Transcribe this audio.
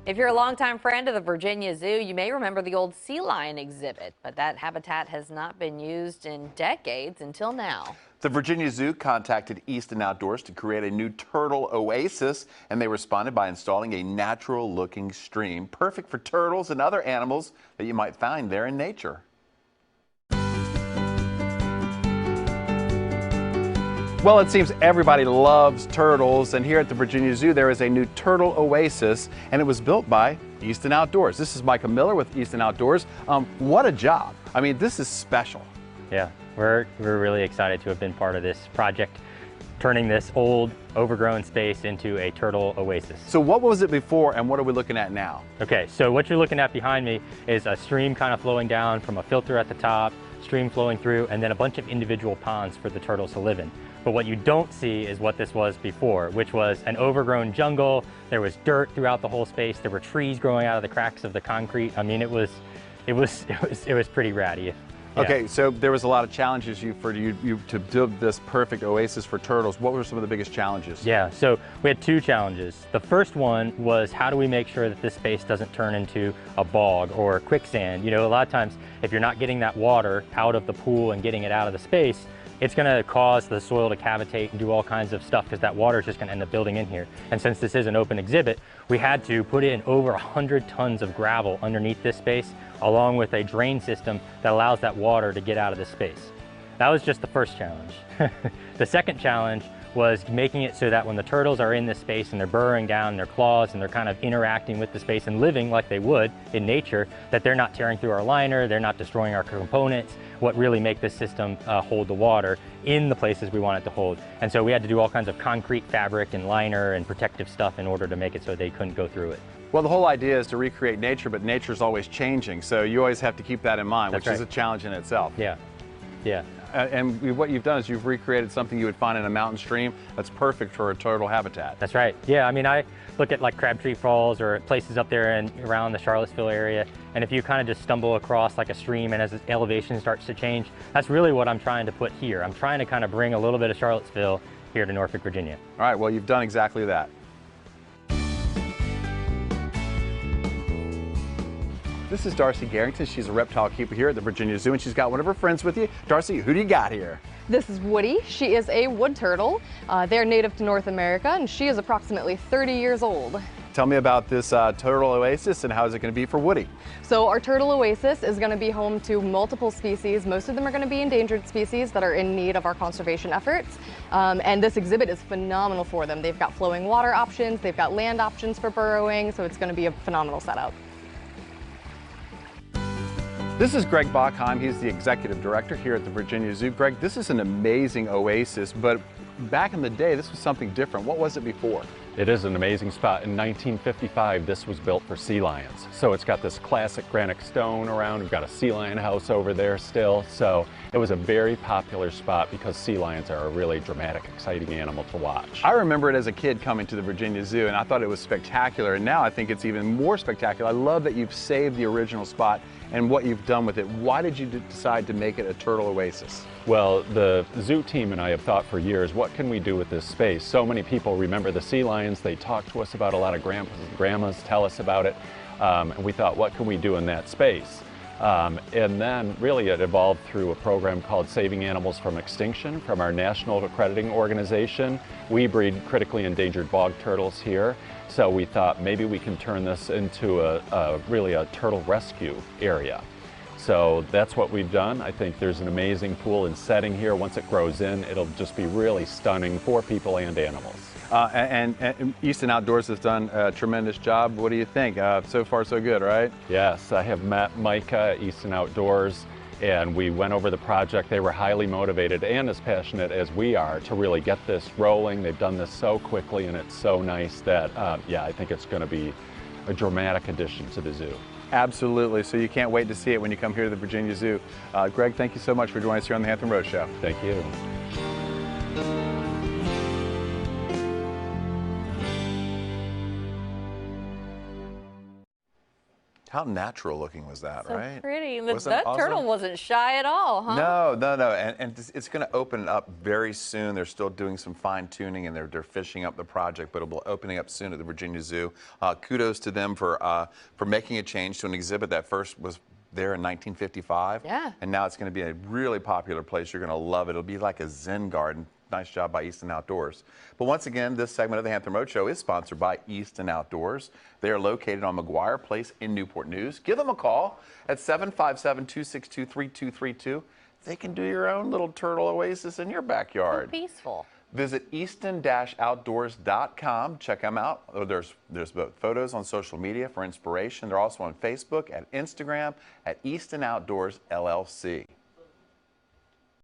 If you're a longtime friend of the Virginia Zoo, you may remember the old sea lion exhibit, but that habitat has not been used in decades until now. The Virginia Zoo contacted Easton Outdoors to create a new turtle oasis, and they responded by installing a natural-looking stream, perfect for turtles and other animals that you might find there in nature. Well, it seems everybody loves turtles, and here at the Virginia Zoo there is a new turtle oasis, and it was built by Easton Outdoors. This is Micah Miller with Easton Outdoors. What a job. I mean, this is special. Yeah, we're really excited to have been part of this project, turning this old, overgrown space into a turtle oasis. So what was it before, and what are we looking at now? Okay, so what you're looking at behind me is a stream kind of flowing down from a filter at the top, stream flowing through, and then a bunch of individual ponds for the turtles to live in. But what you don't see is what this was before, which was an overgrown jungle. There was dirt throughout the whole space. There were trees growing out of the cracks of the concrete. I mean, it was pretty ratty. Yeah. Okay, so there was a lot of challenges for you to build this perfect oasis for turtles. What were some of the biggest challenges? Yeah, so we had two challenges. The first one was, how do we make sure that this space doesn't turn into a bog or quicksand? You know, a lot of times if you're not getting that water out of the pool and getting it out of the space, it's going to cause the soil to cavitate and do all kinds of stuff because that water is just going to end up building in here. And since this is an open exhibit, we had to put in over 100 tons of gravel underneath this space, along with a drain system that allows that water to get out of the space. That was just the first challenge. The second challenge was making it so that when the turtles are in this space and they're burrowing down their claws and they're kind of interacting with the space and living like they would in nature, that they're not tearing through our liner, they're not destroying our components, what really make this system hold the water in the places we want it to hold. And so we had to do all kinds of concrete fabric and liner and protective stuff in order to make it so they couldn't go through it. Well, the whole idea is to recreate nature, but nature's always changing, so you always have to keep that in mind, which is a challenge in itself. Yeah, yeah. And what you've done is you've recreated something you would find in a mountain stream that's perfect for a turtle habitat. That's right. Yeah, I mean, I look at like Crabtree Falls or places up there and around the Charlottesville area, and if you kind of just stumble across like a stream and as the elevation starts to change, that's really what I'm trying to put here. I'm trying to kind of bring a little bit of Charlottesville here to Norfolk, Virginia. All right, well, you've done exactly that. This is Darcy Garrington. She's a reptile keeper here at the Virginia Zoo, and she's got one of her friends with you. Darcy, who do you got here? This is Woody. She is a wood turtle. They're native to North America, and she is approximately 30 years old. Tell me about this turtle oasis, and how is it going to be for Woody? So our turtle oasis is going to be home to multiple species. Most of them are going to be endangered species that are in need of our conservation efforts. And this exhibit is phenomenal for them. They've got flowing water options, they've got land options for burrowing, so it's going to be a phenomenal setup. This is Greg Bachheim. He's the executive director here at the Virginia Zoo. Greg, this is an amazing oasis, but back in the day, this was something different. What was it before? It is an amazing spot. In 1955, this was built for sea lions. So it's got this classic granite stone around. We've got a sea lion house over there still. So it was a very popular spot because sea lions are a really dramatic, exciting animal to watch. I remember it as a kid coming to the Virginia Zoo, and I thought it was spectacular. And now I think it's even more spectacular. I love that you've saved the original spot and what you've done with it. Why did you decide to make it a turtle oasis? Well, the zoo team and I have thought for years, what can we do with this space? So many people remember the sea lions. They talk to us about it. A lot of grandpas and grandmas tell us about it. And we thought, what can we do in that space? And then really it evolved through a program called Saving Animals from Extinction from our national accrediting organization. We breed critically endangered bog turtles here. So we thought maybe we can turn this into really a turtle rescue area. So that's what we've done. I think there's an amazing pool and setting here. Once it grows in, it'll just be really stunning for people and animals. And Easton Outdoors has done a tremendous job. What do you think? So far, so good, right? Yes, I have met Micah at Easton Outdoors, and we went over the project. They were highly motivated and as passionate as we are to really get this rolling. They've done this so quickly, and it's so nice that, yeah, I think it's going to be a dramatic addition to the zoo. Absolutely. So you can't wait to see it when you come here to the Virginia Zoo. Greg, thank you so much for joining us here on the Hampton Road Show. Thank you. How natural looking was that, So right? pretty. Wasn't That it awesome? turtle wasn't shy at all, huh? No. And it's going to open up very soon. They're still doing some fine tuning and they're finishing up the project, but it'll be opening up soon at the Virginia Zoo. Kudos to them for making a change to an exhibit that first was there in 1955. Yeah. And now it's going to be a really popular place. You're going to love it. It'll be like a Zen garden. Nice job by Easton Outdoors. But once again, this segment of the Hampton Roadshow is sponsored by Easton Outdoors. They are located on McGuire Place in Newport News. Give them a call at 757-262-3232. They can do your own little turtle oasis in your backyard. So peaceful. Visit easton-outdoors.com. Check them out. There's both photos on social media for inspiration. They're also on Facebook, at Instagram, at Easton Outdoors LLC.